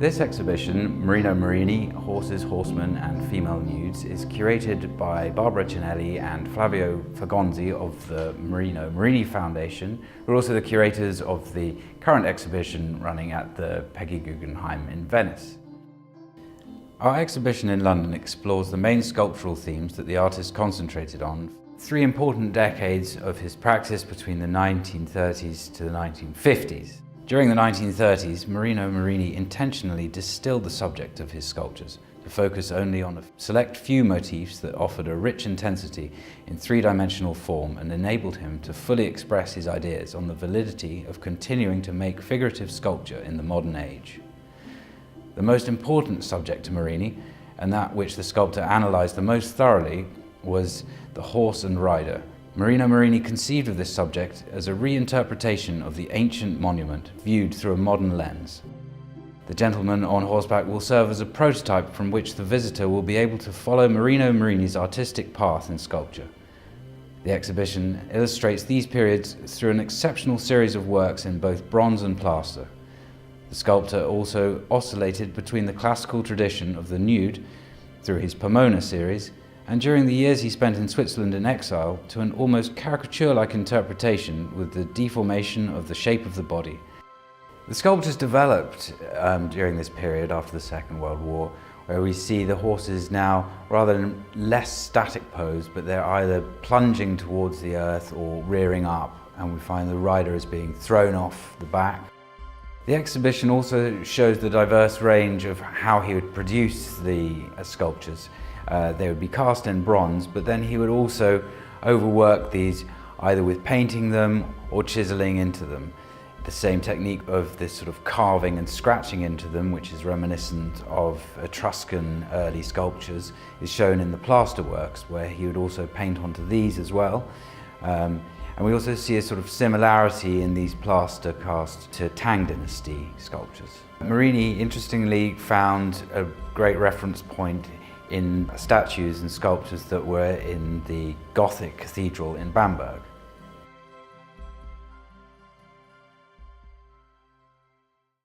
This exhibition, Marino Marini, Horses, Horsemen and Female Nudes, is curated by Barbara Cinelli and Flavio Fagonzi of the Marino Marini Foundation, who are also the curators of the current exhibition running at the Peggy Guggenheim in Venice. Our exhibition in London explores the main sculptural themes that the artist concentrated on. 3 important decades of his practice between the 1930s to the 1950s. During the 1930s, Marino Marini intentionally distilled the subject of his sculptures to focus only on a select few motifs that offered a rich intensity in 3-dimensional form and enabled him to fully express his ideas on the validity of continuing to make figurative sculpture in the modern age. The most important subject to Marini, and that which the sculptor analysed the most thoroughly, was the horse and rider. Marino Marini conceived of this subject as a reinterpretation of the ancient monument viewed through a modern lens. The gentleman on horseback will serve as a prototype from which the visitor will be able to follow Marino Marini's artistic path in sculpture. The exhibition illustrates these periods through an exceptional series of works in both bronze and plaster. The sculptor also oscillated between the classical tradition of the nude through his Pomona series, and during the years he spent in Switzerland in exile, to an almost caricature-like interpretation with the deformation of the shape of the body. The sculptures developed during this period after the Second World War, where we see the horses now rather in less static pose, but they're either plunging towards the earth or rearing up, and we find the rider as being thrown off the back. The exhibition also shows the diverse range of how he would produce the sculptures. They would be cast in bronze, but then he would also overwork these either with painting them or chiseling into them. The same technique of this sort of carving and scratching into them, which is reminiscent of Etruscan early sculptures, is shown in the plaster works, where he would also paint onto these as well. And we also see a sort of similarity in these plaster cast to Tang Dynasty sculptures. Marini, interestingly, found a great reference point in statues and sculptures that were in the Gothic cathedral in Bamberg.